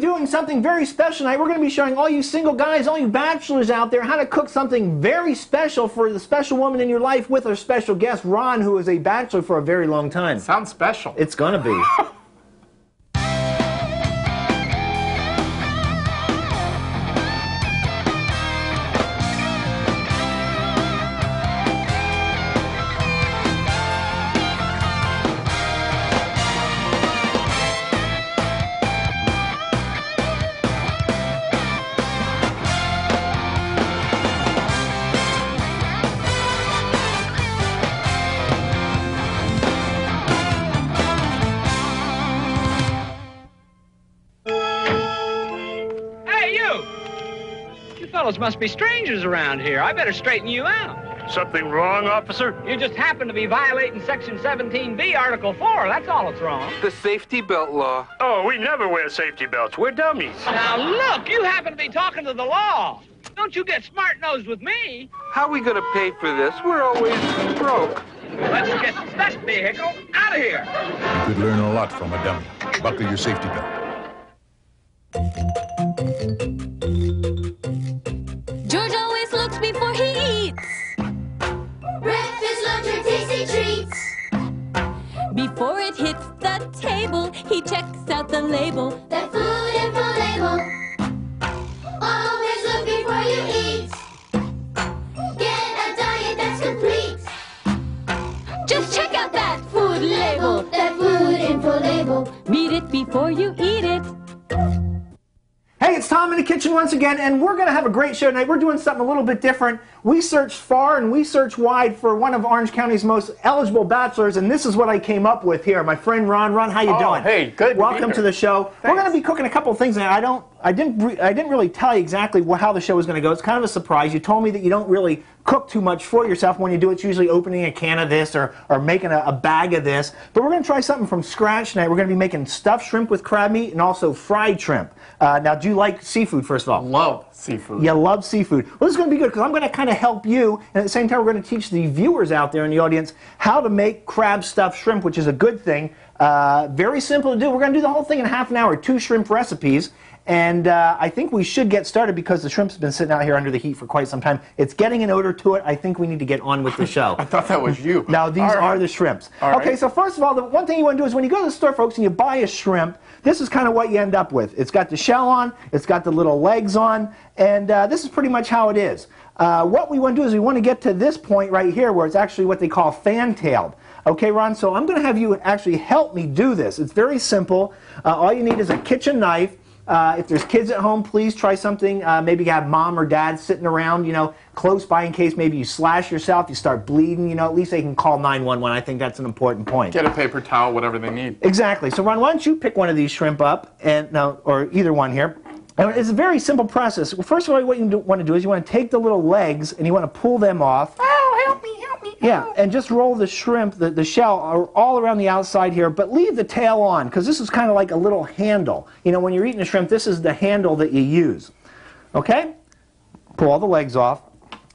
doing something very special tonight. We're going to be showing all you single guys, all you bachelors out there, how to cook something very special for the special woman in your life with our special guest, Ron, who is a bachelor for a very long time. Sounds special. It's going to be. Must be strangers around here. I better straighten you out. Something wrong, officer? You just happen to be violating Section 17B, Article 4. That's all that's wrong. The safety belt law. Oh, we never wear safety belts. We're dummies. Now, look, you happen to be talking to the law. Don't you get smart-nosed with me. How are we going to pay for this? We're always broke. Let's get that vehicle out of here. You could learn a lot from a dummy. Buckle your safety belt. George always looks before he eats. Breakfast, lunch, or tasty treats. Before it hits the table, he checks out the label. That food info label. Always look before you eat. Get a diet that's complete. Just check out that food label. That food info label. Read it before you eat it. Hey, it's Tom in the kitchen once again, and we're going to have a great show tonight. We're doing something a little bit different. We searched far and we searched wide for one of Orange County's most eligible bachelors, and this is what I came up with here. My friend Ron. Ron, how you doing? Hey, good. Welcome to the show. Thanks. We're going to be cooking a couple of things tonight. I didn't really tell you exactly how the show was going to go. It's kind of a surprise. You told me that you don't really cook too much for yourself. When you do, it's usually opening a can of this or making a bag of this. But we're going to try something from scratch tonight. We're going to be making stuffed shrimp with crab meat and also fried shrimp. Now, do you like seafood, first of all? Love seafood. You love seafood. Well, this is going to be good because I'm going to kind of help you, and at the same time, we're going to teach the viewers out there in the audience how to make crab stuffed shrimp, which is a good thing. Very simple to do. We're going to do the whole thing in half an hour, 2 shrimp recipes. And I think we should get started because the shrimp's been sitting out here under the heat for quite some time. It's getting an odor to it. I think we need to get on with the show. I thought that was you. Now, these are the shrimps. Okay, so first of all, the one thing you want to do is when you go to the store, folks, and you buy a shrimp, this is kind of what you end up with. It's got the shell on, it's got the little legs on, and this is pretty much how it is. What we want to do is we want to get to this point right here where it's actually what they call fan-tailed. Okay, Ron, so I'm going to have you actually help me do this. It's very simple. All you need is a kitchen knife. If there's kids at home, please try something. Maybe you have mom or dad sitting around, close by in case maybe you slash yourself, you start bleeding, at least they can call 911. I think that's an important point. Get a paper towel, whatever they need. Exactly. So, Ron, why don't you pick one of these shrimp up, or either one here. And it's a very simple process. Well, first of all, what you want to do is you want to take the little legs and you want to pull them off. Oh, help me, help me. Yeah, and just roll the shrimp, the shell, all around the outside here, but leave the tail on, because this is kind of like a little handle. When you're eating a shrimp, this is the handle that you use. Okay? Pull all the legs off.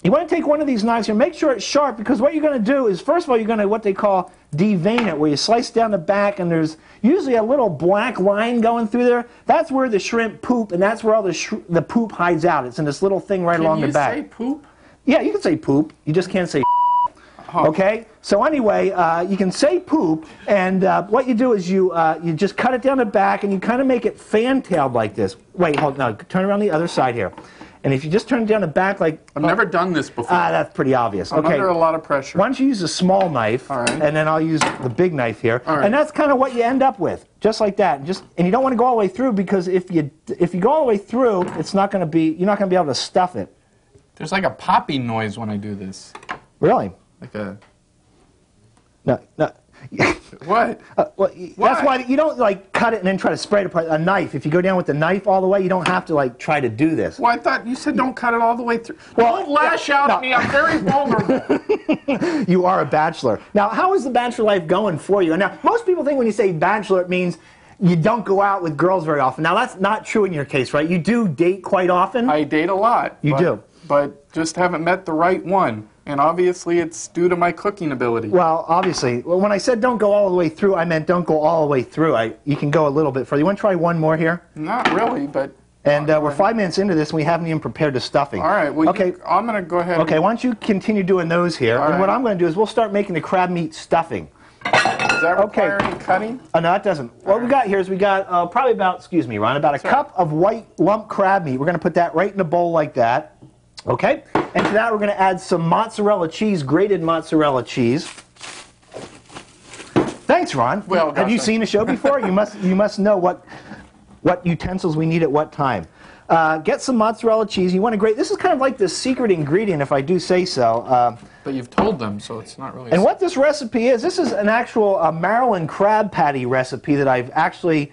You want to take one of these knives here, make sure it's sharp, because what you're going to do is, first of all, you're going to what they call devein it, where you slice down the back, and there's usually a little black line going through there. That's where the shrimp poop, and that's where all the poop hides out. It's in this little thing right along the back. Can you say poop? Yeah, you can say poop. You just can't say okay? So anyway, you can say poop, and what you do is you just cut it down the back, and you kind of make it fan-tailed like this. Wait, hold on. No, turn around the other side here. And if you just turn it down the back like... I've never done this before. That's pretty obvious. I'm under a lot of pressure. Why don't you use a small knife, and then I'll use the big knife here. And that's kind of what you end up with, just like that. And you don't want to go all the way through, because if you go all the way through, it's not going to be, you're not going to be able to stuff it. There's like a popping noise when I do this. Really? Like a... No. What? That's why you don't cut it and then try to spread it apart. A knife. If you go down with the knife all the way, you don't have to try to do this. Well, I thought you said don't cut it all the way through. Well, don't lash out at me. I'm very vulnerable. You are a bachelor. Now, how is the bachelor life going for you? And now, most people think when you say bachelor, it means you don't go out with girls very often. Now, that's not true in your case, right? You do date quite often. I date a lot. You do. but just haven't met the right one. And obviously it's due to my cooking ability. Well, obviously. Well, when I said don't go all the way through, I meant don't go all the way through. You can go a little bit further. You want to try one more here? Not really, but... And we're 5 minutes into this, and we haven't even prepared the stuffing. All right, well, okay. I'm going to go ahead. Okay, why don't you continue doing those here? All and right. what I'm going to do is we'll start making the crab meat stuffing. Does that require any cutting? No, it doesn't. What we got here is we got probably about, excuse me, Ron, about a cup of white lump crab meat. We're going to put that right in a bowl like that. Okay? And to that we're going to add some mozzarella cheese, grated mozzarella cheese. Thanks, Ron. Well, have you seen the show before? You must know what utensils we need at what time. Get some mozzarella cheese. You want to grate. This is kind of like the secret ingredient, if I do say so. But you've told them, so it's not really... And what this recipe is, this is an actual Maryland crab patty recipe that I've actually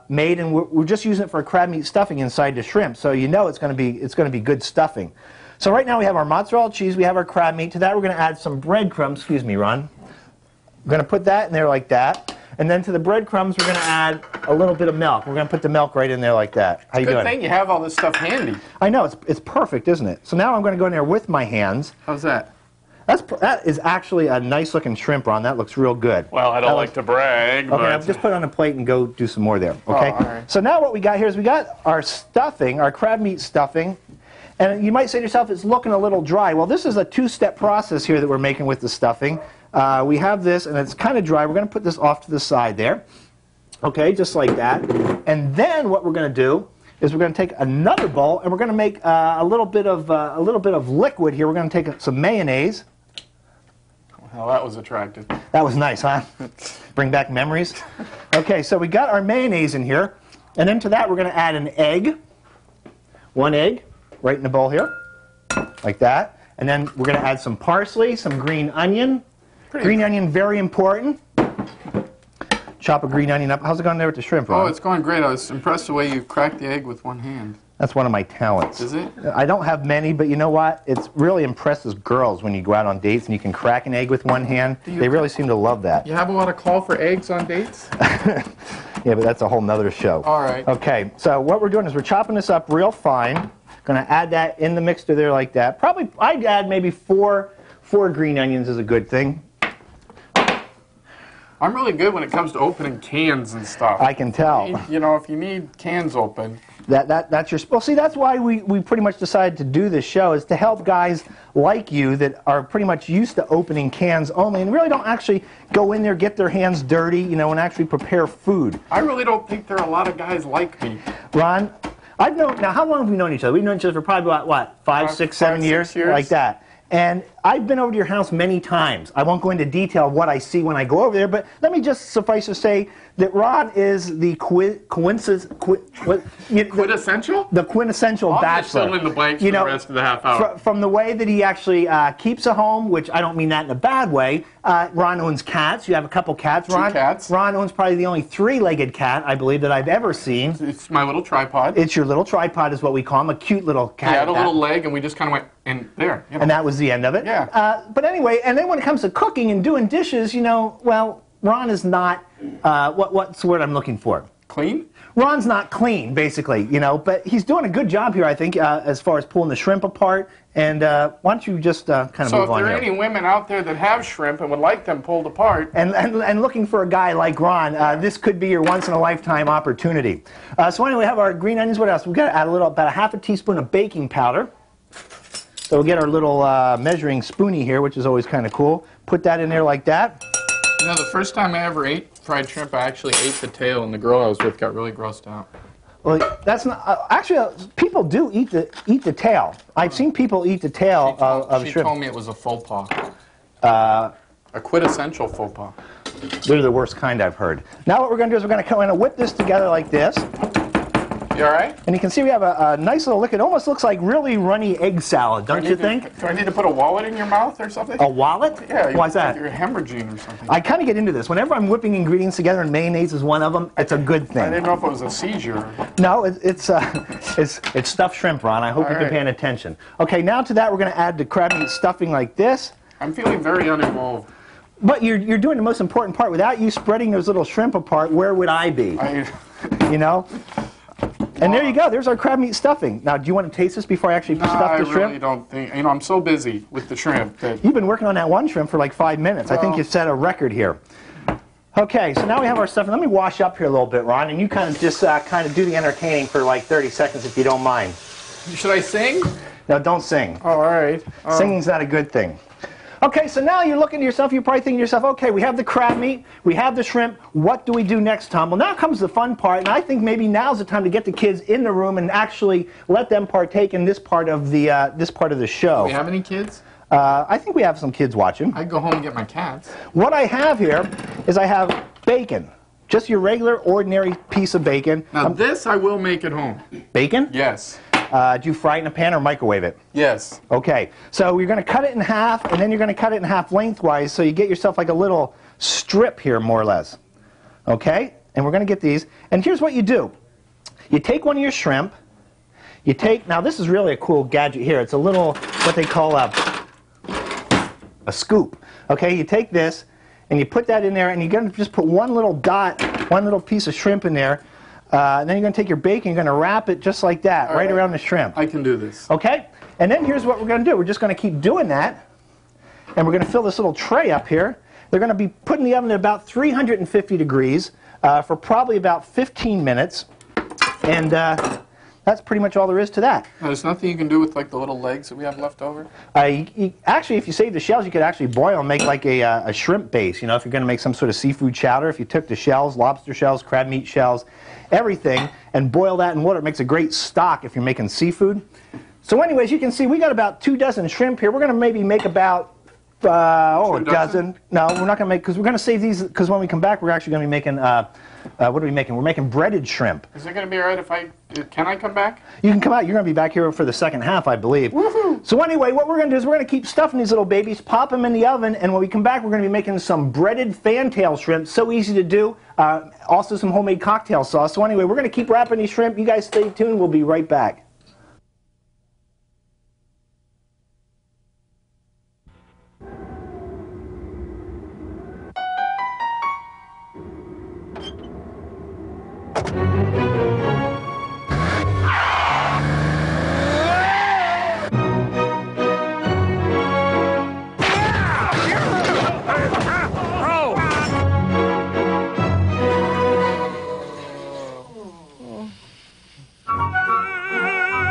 made, and we're just using it for crab meat stuffing inside the shrimp. So you know it's going to be good stuffing. So right now we have our mozzarella cheese, we have our crab meat. To that we're going to add some breadcrumbs. Excuse me, Ron. We're going to put that in there like that. And then to the breadcrumbs, we're going to add a little bit of milk. We're going to put the milk right in there like that. How you doing? Good thing you have all this stuff handy. I know, it's perfect, isn't it? So now I'm going to go in there with my hands. How's that? That is actually a nice looking shrimp, Ron. That looks real good. Well, I don't like to brag, Okay, but... I'll just put it on a plate and go do some more there. Okay. all right. So now what we got here is we got our stuffing, our crab meat stuffing. And you might say to yourself, it's looking a little dry. Well, this is a two-step process here that we're making with the stuffing. We have this, and it's kind of dry. We're going to put this off to the side there. Okay, just like that. And then what we're going to do is we're going to take another bowl, and we're going to make a little bit of liquid here. We're going to take some mayonnaise. Well, that was attractive. That was nice, huh? Bring back memories. Okay, so we got our mayonnaise in here, and then to that we're going to add an egg. One egg, right in the bowl here, like that. And then we're going to add some parsley, some green onion. Green onion, very important. Chop a green onion up. How's it going there with the shrimp, Ron? Oh, it's going great. I was impressed the way you cracked the egg with one hand. That's one of my talents. Is it? I don't have many, but you know what? It really impresses girls when you go out on dates and you can crack an egg with one hand. They really seem to love that. You have a lot of call for eggs on dates? Yeah, but that's a whole nother show. All right. Okay, so what we're doing is we're chopping this up real fine. Going to add that in the mixture there like that. Probably, I'd add maybe four green onions is a good thing. I'm really good when it comes to opening cans and stuff. I can tell. You know, if you need cans open. That's your... Well, see, that's why we pretty much decided to do this show, is to help guys like you that are pretty much used to opening cans only and really don't actually go in there, get their hands dirty, you know, and actually prepare food. I really don't think there are a lot of guys like me. Ron, I've known... Now, how long have we known each other? We've known each other for probably about, what, 5, 6, 7 years? Like that. And I've been over to your house many times. I won't go into detail of what I see when I go over there, but let me just suffice to say that Ron is the Quintessential? The quintessential bachelor. I'll fill in the blanks for the rest of the half hour. From the way that he actually keeps a home, which I don't mean that in a bad way. Ron owns cats. You have a couple cats, Ron. 2 cats. Ron owns probably the only 3-legged cat, I believe, that I've ever seen. It's my little tripod. It's your little tripod is what we call him, a cute little cat. He had a little leg, and we just kind of went in there. You know. And that was the end of it. Yeah. But anyway, and then when it comes to cooking and doing dishes, you know, well, Ron is not, what's the word I'm looking for? Clean? Ron's not clean, basically, you know, but he's doing a good job here, I think, as far as pulling the shrimp apart. And why don't you just kind of move on here. So if there are any women out there that have shrimp and would like them pulled apart. And looking for a guy like Ron, this could be your once-in-a-lifetime opportunity. So anyway, we have our green onions. What else? We've got to add about a half a teaspoon of baking powder. So we'll get our little measuring spoonie here, which is always kind of cool. Put that in there like that. You know, the first time I ever ate fried shrimp, I actually ate the tail, and the girl I was with got really grossed out. Well, that's not actually. People do eat the tail. I've seen people eat the tail of shrimp. She told me it was a faux pas. A quintessential faux pas. They're the worst kind I've heard. Now what we're going to do is we're going to kind of whip this together like this. You all right? And you can see we have a nice little liquid. It almost looks like really runny egg salad, don't you think? Do I need to put a wallet in your mouth or something? A wallet? Yeah. Why's that? You're hemorrhaging or something. I kind of get into this. Whenever I'm whipping ingredients together and mayonnaise is one of them, it's a good thing. I didn't know if it was a seizure. No, it's stuffed shrimp, Ron. I hope you've been paying attention. Okay, now to that we're going to add the crab meat stuffing like this. I'm feeling very uninvolved. But you're doing the most important part. Without you spreading those little shrimp apart, where would I be? You know? And there you go. There's our crab meat stuffing. Now, do you want to taste this before I actually stuff the shrimp? I really don't think. You know, I'm so busy with the shrimp that. You've been working on that one shrimp for like 5 minutes. I think you set a record here. Okay, so now we have our stuffing. Let me wash up here a little bit, Ron, and you kind of just kind of do the entertaining for like 30 seconds if you don't mind. Should I sing? No, don't sing. Oh, all right. Singing's not a good thing. Okay, so now you're looking to yourself, you're probably thinking to yourself, okay, we have the crab meat, we have the shrimp, what do we do next, Tom? Well, now comes the fun part, and I think maybe now's the time to get the kids in the room and actually let them partake in this part of the show. Do we have any kids? I think we have some kids watching. I'd go home and get my cats. What I have here is I have bacon. Just your regular, ordinary piece of bacon. Now this I will make at home. Bacon? Yes. Do you fry it in a pan or microwave it? Yes. Okay, so you're going to cut it in half, and then you're going to cut it in half lengthwise, so you get yourself like a little strip here, more or less. Okay, and we're going to get these. And here's what you do. You take one of your shrimp. You take, now this is really a cool gadget here. It's a little, what they call a scoop. Okay, you take this, and you put that in there, and you're going to just put one little dot, one little piece of shrimp in there. And then you're going to take your bacon, you're going to wrap it just like that, right around the shrimp. I can do this. Okay? And then here's what we're going to do. We're just going to keep doing that. And we're going to fill this little tray up here. They're going to be put in the oven at about 350 degrees for probably about 15 minutes. And that's pretty much all there is to that. Now, there's nothing you can do with like the little legs that we have left over? Actually, if you save the shells, you could actually boil and make like a shrimp base. You know, if you're going to make some sort of seafood chowder, if you took the shells, lobster shells, crab meat shells, everything, and boil that in water, it makes a great stock if you're making seafood. So anyways, you can see we got about 2 dozen shrimp here. We're going to maybe make about a dozen. No, we're not going to make, because we're going to save these, because when we come back, we're actually going to be making, what are we making? We're making breaded shrimp. Is it going to be all right if can I come back? You can come out. You're going to be back here for the second half, I believe. Woohoo! So anyway, what we're going to do is we're going to keep stuffing these little babies, pop them in the oven, and when we come back, we're going to be making some breaded fantail shrimp. So easy to do. Also some homemade cocktail sauce. So anyway, we're going to keep wrapping these shrimp. You guys stay tuned. We'll be right back.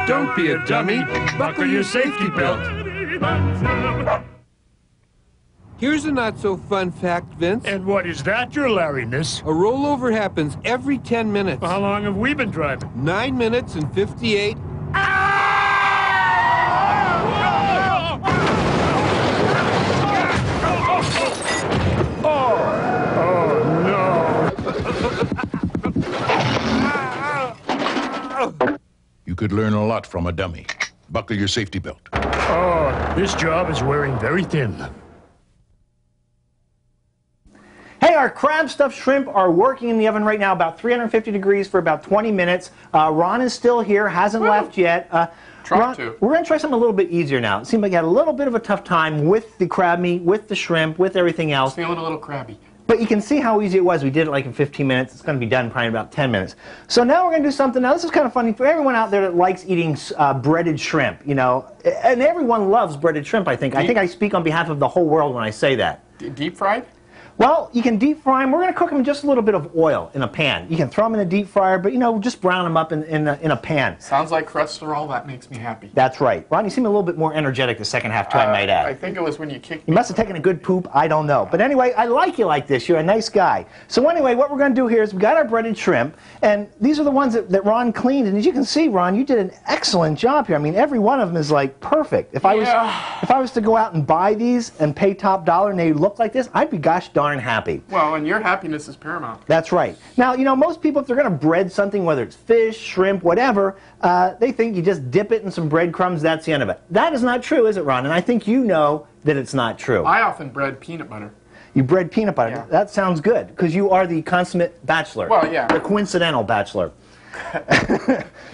Don't be a dummy. Buckle your safety belt. Here's a not-so-fun fact, Vince. And what is that, your Larryness? A rollover happens every 10 minutes. How long have we been driving? 9 minutes and 58. You could learn a lot from a dummy. Buckle your safety belt. Oh, this job is wearing very thin. Hey, our crab stuffed shrimp are working in the oven right now, about 350 degrees for about 20 minutes. Ron is still here, hasn't left yet. Ron, we're going to try something a little bit easier now. It seemed like you had a little bit of a tough time with the crab meat, with the shrimp, with everything else. Feeling a little crabby. But you can see how easy it was. We did it like in 15 minutes. It's going to be done probably in about 10 minutes. So now we're going to do something. Now this is kind of funny for everyone out there that likes eating breaded shrimp, you know. And everyone loves breaded shrimp, I think. I think I speak on behalf of the whole world when I say that. Deep fried? Well, you can deep fry them. We're going to cook them in just a little bit of oil in a pan. You can throw them in a deep fryer, but, you know, just brown them up in a pan. Sounds like cholesterol. That makes me happy. That's right. Ron, you seem a little bit more energetic the second half, too, I might add. I think it was when you kicked me. You must have taken a good poop. I don't know. But anyway, I like you like this. You're a nice guy. So anyway, what we're going to do here is we got our breaded shrimp, and these are the ones that Ron cleaned. And as you can see, Ron, you did an excellent job here. I mean, every one of them is like perfect. If I was to go out and buy these and pay top dollar and they look like this, I'd be gosh darn happy. Well, and your happiness is paramount. That's right. Now, you know, most people, if they're going to bread something, whether it's fish, shrimp, whatever, they think you just dip it in some breadcrumbs, that's the end of it. That is not true, is it, Ron? And I think you know that it's not true. I often bread peanut butter. You bread peanut butter? Yeah. That sounds good, because you are the consummate bachelor. Well, yeah. The coincidental bachelor.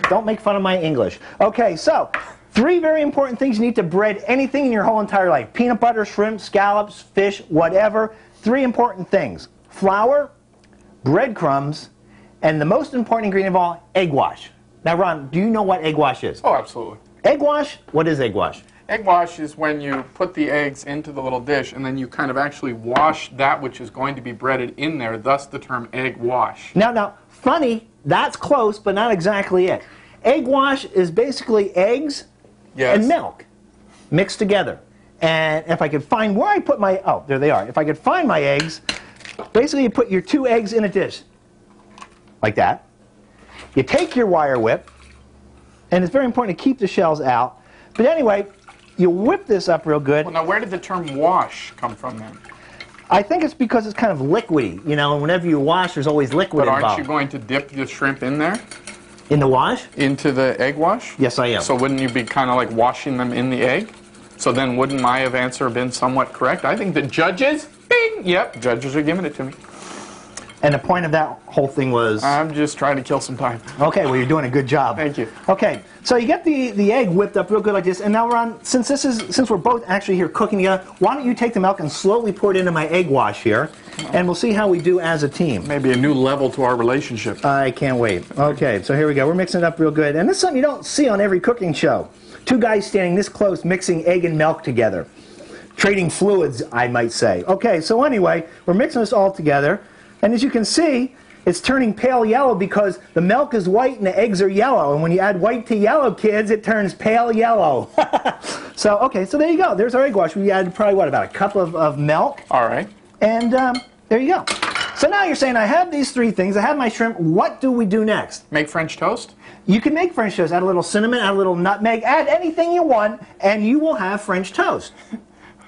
Don't make fun of my English. Okay, so 3 very important things you need to bread anything in your whole entire life. Peanut butter, shrimp, scallops, fish, whatever. 3 important things: flour, breadcrumbs, and the most important ingredient of all, egg wash. Now, Ron, do you know what egg wash is? Oh, absolutely. Egg wash? What is egg wash? Egg wash is when you put the eggs into the little dish and then you kind of actually wash that which is going to be breaded in there, thus the term egg wash. Now, funny, that's close, but not exactly it. Egg wash is basically eggs and milk mixed together. And if I could find where I put my, oh, there they are. If I could find my eggs, basically you put your 2 eggs in a dish, like that. You take your wire whip, and it's very important to keep the shells out. But anyway, you whip this up real good. Well, now where did the term wash come from then? I think it's because it's kind of liquidy, you know, and whenever you wash, there's always liquid But involved. aren't you going to dip the shrimp in there? In the wash? Into the egg wash? Yes, I am. So wouldn't you be kind of like washing them in the egg? So then wouldn't my answer have been somewhat correct? I think the judges, bing, yep, judges are giving it to me. And the point of that whole thing was? I'm just trying to kill some time. Okay, well, you're doing a good job. Thank you. Okay, so you get the egg whipped up real good like this, and now, Ron, since we're both actually here cooking together, why don't you take the milk and slowly pour it into my egg wash here, and we'll see how we do as a team. Maybe a new level to our relationship. I can't wait. Okay, so here we go. We're mixing it up real good, and this is something you don't see on every cooking show. 2 guys standing this close mixing egg and milk together. Trading fluids, I might say. Okay, so anyway, we're mixing this all together. And as you can see, it's turning pale yellow because the milk is white and the eggs are yellow. And when you add white to yellow, kids, it turns pale yellow. So, okay, so there you go. There's our egg wash. We added probably, what, about a cup of milk? All right. And there you go. So now you're saying, I have these 3 things. I have my shrimp. What do we do next? Make French toast? You can make French toast. Add a little cinnamon, add a little nutmeg, add anything you want, and you will have French toast.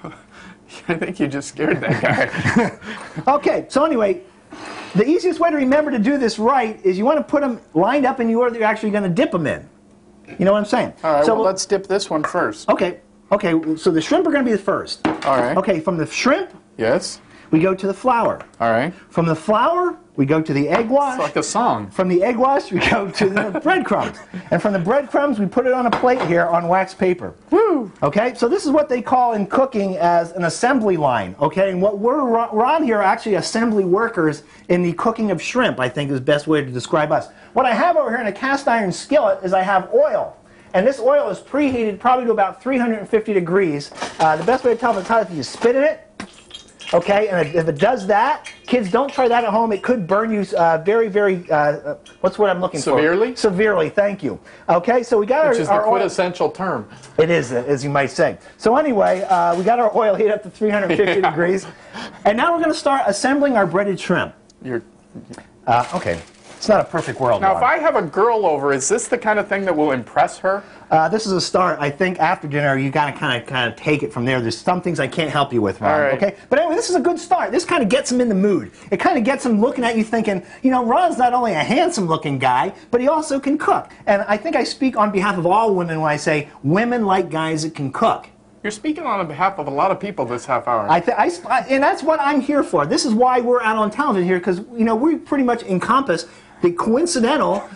I think you just scared that guy. Okay, so anyway, the easiest way to remember to do this right is you want to put them lined up in the order you're actually going to dip them in. You know what I'm saying? All right, so well, let's dip this one first. Okay, so the shrimp are going to be the first. All right. Okay, from the shrimp, Yes. we go to the flour. All right. From the flour, we go to the egg wash. It's like a song. From the egg wash, we go to the breadcrumbs. And from the breadcrumbs, we put it on a plate here on wax paper. Woo! Okay, so this is what they call in cooking as an assembly line. Okay, and what we're on here are actually assembly workers in the cooking of shrimp, I think is the best way to describe us. What I have over here in a cast iron skillet is I have oil. And this oil is preheated probably to about 350 degrees. The best way to tell if it's hot is if you spit in it. Okay, and if it does that, kids, don't try that at home. It could burn you very, very, what's what I'm looking for? Severely? Severely, thank you. Okay, so we got Which is the our oil. quintessential term. It is, as you might say. So anyway, we got our oil heated up to 350 degrees. And now we're going to start assembling our breaded shrimp. Okay. It's not a perfect world. Now, if I have a girl over, is this the kind of thing that will impress her? This is a start. I think after dinner, you got to kind of take it from there. There's some things I can't help you with, Ron. All right. Okay, but anyway, this is a good start. This kind of gets him in the mood. It kind of gets him looking at you, thinking, you know, Ron's not only a handsome-looking guy, but he also can cook. And I think I speak on behalf of all women when I say women like guys that can cook. You're speaking on behalf of a lot of people this half hour. And that's what I'm here for. This is why we're out on television here, because you know we pretty much encompass the coincidental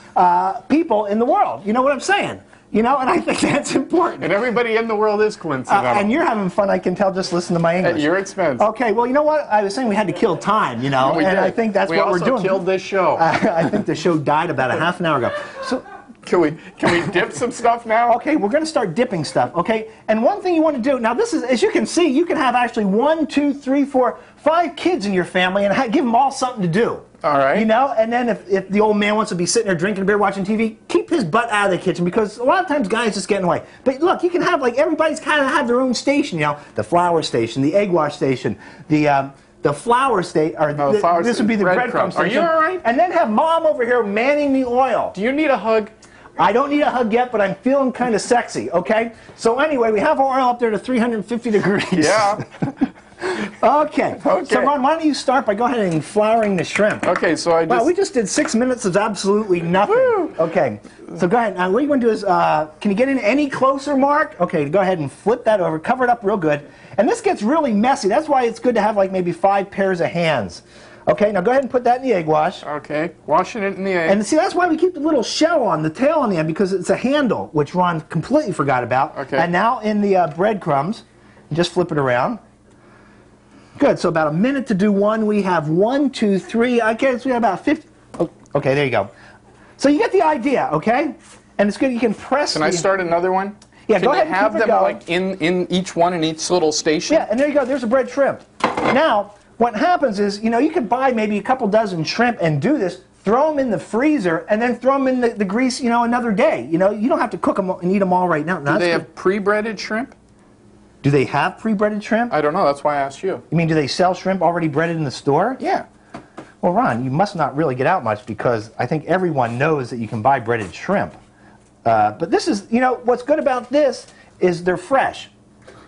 people in the world. You know what I'm saying? You know, and I think that's important. And everybody in the world is coincidental. And you're having fun, I can tell, just listen to my English. At your expense. Okay, well, you know what? I was saying we had to kill time, you know, We and did. I think that's what we're doing. We also killed this show. I think the show died about a half an hour ago. So. Can we dip some stuff now? Okay, we're going to start dipping stuff, okay? And one thing you want to do, now this is, as you can see, you can have actually 1, 2, 3, 4, 5 kids in your family and give them all something to do. All right. You know, and then if the old man wants to be sitting there drinking beer, watching TV, keep his butt out of the kitchen because a lot of times guys just get in the way. But look, you can have, like, everybody's kind of have their own station, you know, the flour station, the egg wash station, the flour station, or this would be the breadcrumb station. Are you all right? And then have mom over here manning the oil. Do you need a hug? I don't need a hug yet, but I'm feeling kind of sexy, okay? So anyway, we have our oil up there to 350 degrees. Yeah. Okay. So Ron, why don't you start by go ahead and flouring the shrimp? Okay, so I just... Wow, we just did 6 minutes of absolutely nothing. Woo. Okay. So go ahead. Now, what you want to do is, can you get in any closer, Mark? Okay, go ahead and flip that over. Cover it up real good. And this gets really messy. That's why it's good to have like maybe 5 pairs of hands. Okay, now go ahead and put that in the egg wash. Okay, washing it in the egg. And see, that's why we keep the little shell on, the tail on the end, because it's a handle, which Ron completely forgot about. Okay. And now in the breadcrumbs, just flip it around. Good, so about a minute to do one. We have 1, 2, 3, I guess we have about 50. Oh, okay, there you go. So you get the idea, okay? And it's good. You can press. Can I start another one? Yeah, Can go they ahead and have keep it them going. like in each one in each little station? Yeah, and there you go. There's a bread shrimp. Now, what happens is, you know, you could buy maybe a couple dozen shrimp and do this. Throw them in the freezer and then throw them in the grease, you know, another day. You know, you don't have to cook them and eat them all right now. Do they have pre-breaded shrimp? Do they have pre-breaded shrimp? I don't know. That's why I asked you. You mean, do they sell shrimp already breaded in the store? Yeah. Well, Ron, you must not really get out much because I think everyone knows that you can buy breaded shrimp. But this is, you know, what's good about this is they're fresh.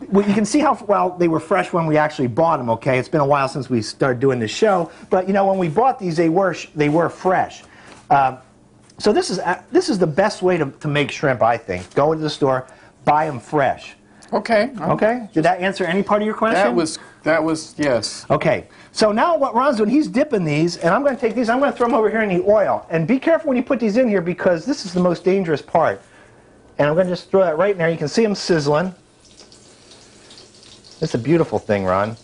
Well, you can see how well they were fresh when we actually bought them. Okay, it's been a while since we started doing this show, but you know when we bought these, they were fresh. So this is the best way to make shrimp, I think. Go into the store, buy them fresh. Okay. Okay. Did that answer any part of your question? That was yes. Okay. So now what Ron's doing, he's dipping these, and I'm going to take these. I'm going to throw them over here in the oil, and be careful when you put these in here because this is the most dangerous part. And I'm going to just throw that right in there. You can see them sizzling. It's a beautiful thing, Ron.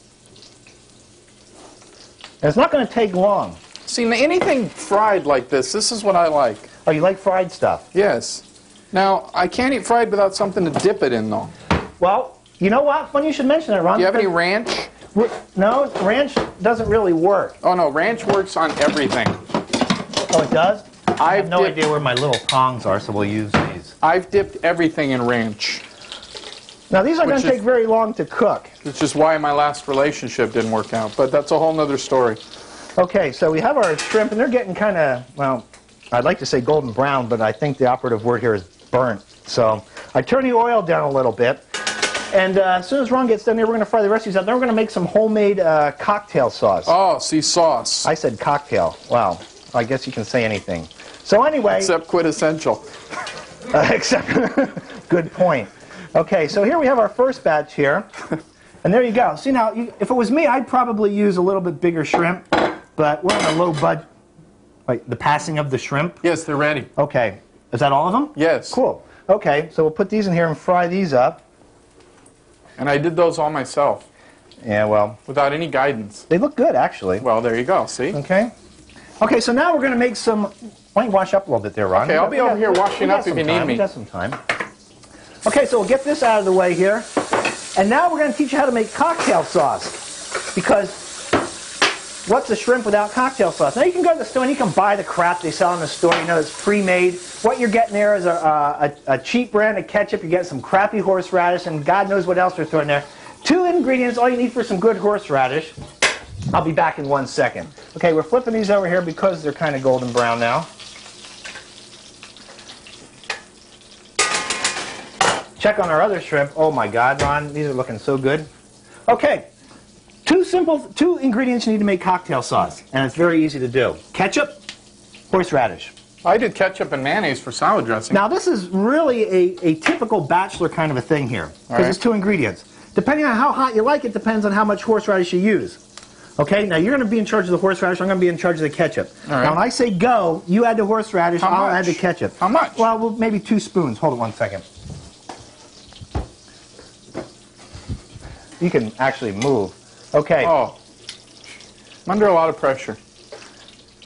And it's not going to take long. See, anything fried like this is what I like. Oh, you like fried stuff? Yes. Now, I can't eat fried without something to dip it in, though. Well, you know what? Funny you should mention that, Ron. Do you have any ranch? No, ranch doesn't really work. Oh, no, ranch works on everything. Oh, it does? I have no dipped- idea where my little tongs are, so we'll use these. I've dipped everything in ranch, Now, these aren't going to Which take is- very long to cook. which is why my last relationship didn't work out, but that's a whole nother story. Okay, so we have our shrimp, and they're getting kind of, well, I'd like to say golden brown, but I think the operative word here is burnt. So I turn the oil down a little bit, and as soon as Ron gets done here, we're going to fry the rest of these up. Then we're going to make some homemade cocktail sauce. Oh, see, sauce. I said cocktail. Wow, I guess you can say anything. So anyway, Except quintessential. except good point. Okay, so here we have our first batch here, and there you go. See now, if it was me, I'd probably use a little bit bigger shrimp, but we're on a low budget. Wait, the passing of the shrimp? Yes, they're ready. Okay, is that all of them? Yes. Cool. Okay, so we'll put these in here and fry these up. And I did those all myself, Yeah, well, without any guidance. they look good actually. Well, there you go, see? Okay. Okay, so now we're going to make some. Why don't you wash up a little bit there, Ron? Okay, I'll be over here washing up if you need me. We got some time. Okay, so we'll get this out of the way here. And now we're going to teach you how to make cocktail sauce. Because what's a shrimp without cocktail sauce? Now you can go to the store and you can buy the crap they sell in the store. You know, it's pre-made. What you're getting there is a cheap brand of ketchup. You get some crappy horseradish and God knows what else they're throwing there. 2 ingredients, all you need for some good horseradish. I'll be back in 1 second. Okay, we're flipping these over here because they're kind of golden brown now. Check on our other shrimp. Oh my God, Ron, these are looking so good. Okay, 2 ingredients you need to make cocktail sauce, and it's very easy to do. Ketchup, horseradish. I did ketchup and mayonnaise for salad dressing. Now this is really a typical bachelor kind of a thing here, because right. it's 2 ingredients. Depending on how hot you like it, depends on how much horseradish you use. Okay, now you're going to be in charge of the horseradish, I'm going to be in charge of the ketchup. All right. Now when I say go, you add the horseradish, How I'll much? add the ketchup. How much? Well, maybe 2 spoons. Hold it 1 second. You can actually move. Okay. Oh, I'm under a lot of pressure.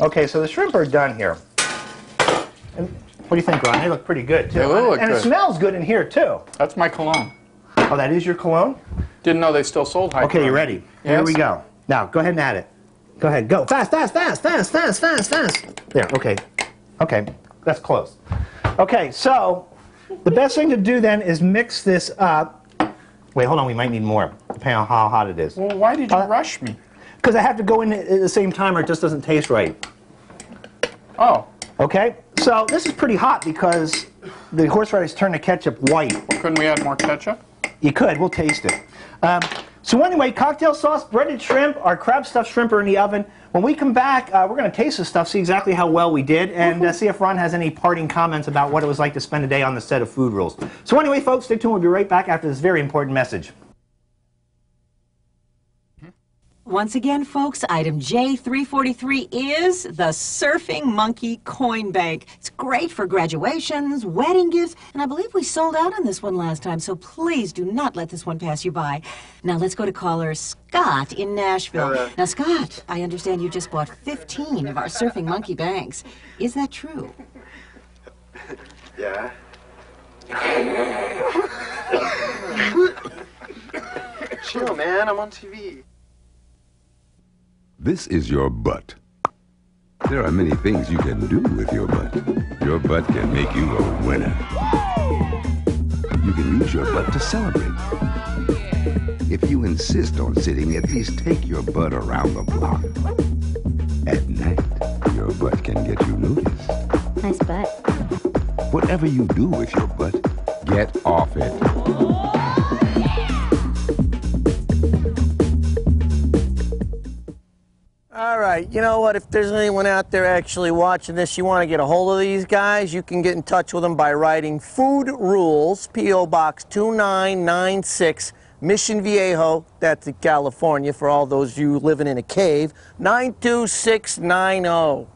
Okay, so the shrimp are done here. And what do you think, Ron? They look pretty good, too. They look and good. it smells good in here, too. That's my cologne. Oh, that is your cologne? Didn't know they still sold high Okay, you cologne. ready? Here Yes. we go. Now, go ahead and add it. Go ahead, go. Fast, fast, fast, fast, fast, fast, fast. There, okay. Okay, that's close. Okay, so the best thing to do then is mix this up. Wait, hold on, we might need more, depending on how hot it is. Well, why did you rush me? Because I have to go in at the same time or it just doesn't taste right. Oh, Okay, so this is pretty hot because the horseradish turned the ketchup white. couldn't we add more ketchup? You could, we'll taste it. So anyway, cocktail sauce, breaded shrimp, our crab stuffed shrimp are in the oven. When we come back, we're going to taste this stuff, see exactly how well we did, and see if Ron has any parting comments about what it was like to spend a day on the set of Food Rules. So anyway, folks, stay tuned. We'll be right back after this very important message. Once again, folks, item J343 is the Surfing Monkey Coin Bank. It's great for graduations, wedding gifts, and I believe we sold out on this one last time, so please do not let this one pass you by. Now let's go to caller Scott in Nashville. Hello. Now, Scott, I understand you just bought 15 of our Surfing Monkey Banks. Is that true? Yeah. Chill, man. I'm on TV. This is your butt. There are many things you can do with your butt. Your butt can make you a winner. You can use your butt to celebrate. If you insist on sitting, at least take your butt around the block. At night, your butt can get you noticed. Nice butt. Whatever you do with your butt, get off it. All right, you know what? If there's anyone out there actually watching this, you want to get a hold of these guys, you can get in touch with them by writing Food Rules, P.O. Box 2996, Mission Viejo, that's in California, for all those of you living in a cave, 92690.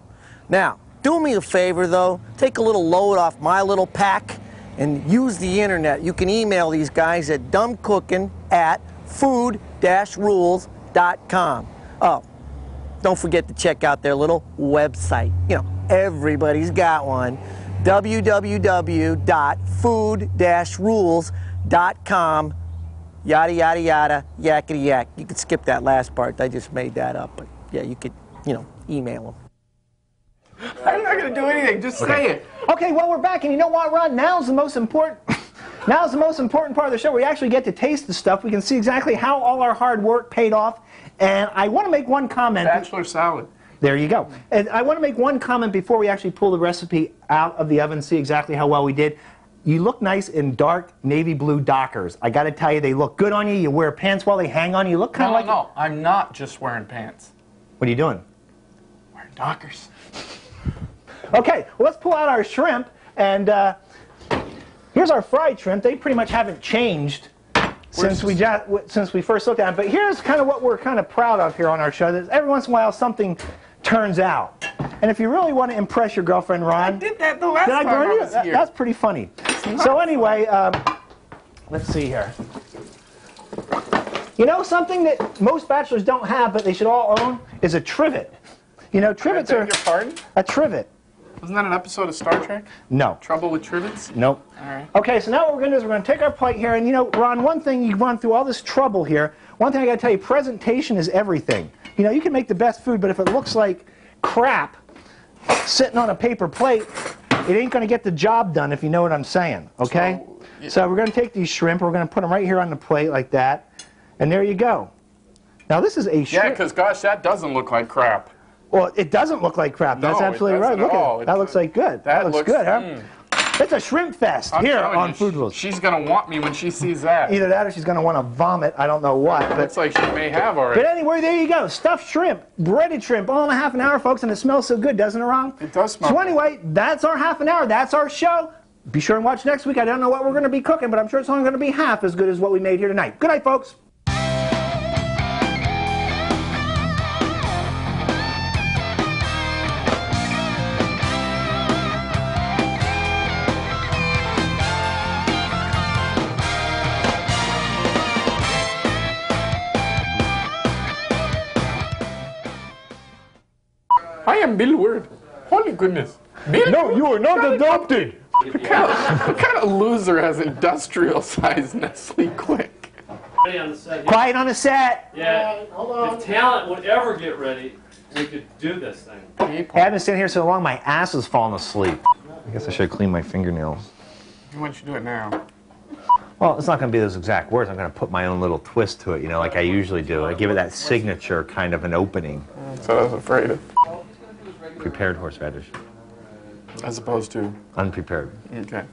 Now, do me a favor, though. Take a little load off my little pack and use the internet. You can email these guys at dumbcooking@food-rules.com. Oh, don't forget to check out their little website. You know, everybody's got one. www.food-rules.com. Yada, yada, yada, yakety yak. You could skip that last part. I just made that up. But yeah, you could, you know, email them. I'm not going to do anything. Just say it. Okay, well, we're back, and you know what, Ron? Now's the most important part of the show. We actually get to taste the stuff. We can see exactly how all our hard work paid off. And I want to make one comment. Bachelor salad. There you go. And I want to make one comment before we actually pull the recipe out of the oven, see exactly how well we did. You look nice in dark navy blue Dockers. I got to tell you, they look good on you. You wear pants while they hang on you. You look kind of like... No, I'm not just wearing pants. What are you doing? Wearing Dockers. Okay, well, let's pull out our shrimp. And here's our fried shrimp. They pretty much haven't changed since we first looked at them. But here's kind of what we're kind of proud of here on our show. That every once in a while something turns out. And if you really want to impress your girlfriend, Ron... I did that the last time I was here. That's pretty funny. So anyway, let's see here. You know, something that most bachelors don't have, but they should all own, is a trivet. You know, trivets are... Your pardon? A trivet. Wasn't that an episode of Star Trek? No. Trouble with trivets? Nope. All right. Okay, so now what we're going to do is we're going to take our plate here, and you know, Ron, one thing, you run through all this trouble here, one thing I got to tell you, presentation is everything. You know, you can make the best food, but if it looks like crap sitting on a paper plate, it ain't going to get the job done, if you know what I'm saying, okay? So we're going to take these shrimp, we're going to put them right here on the plate like that, and there you go. Now this is a shrimp. Yeah, because gosh, that doesn't look like crap. Well, it doesn't look like crap. That's absolutely right. Look at it. That looks like good. That looks good, huh? It's a shrimp fest here on Food Rules. She's going to want me when she sees that. Either that or she's going to want to vomit. I don't know what. But looks like she may have already. But anyway, there you go. Stuffed shrimp, breaded shrimp, all in a half an hour, folks, and it smells so good, doesn't it, Ron? It does smell So good. anyway, that's our half an hour. That's our show. Be sure and watch next week. I don't know what we're going to be cooking, but I'm sure it's only going to be half as good as what we made here tonight. Good night, folks. I am Bill Word. Holy goodness. Bill? No, you are not adopted. What kind of loser has industrial-sized Nestle Quick? Quiet on the set. Yeah, if talent would ever get ready, we could do this thing. Hey, I've been sitting here so long, my ass is falling asleep. I guess I should clean my fingernails. Why don't you do it now? Well, it's not going to be those exact words. I'm going to put my own little twist to it, you know, like I usually do. I give it that signature kind of an opening. So I was afraid of. Prepared horseradish. As opposed to? Unprepared. Okay.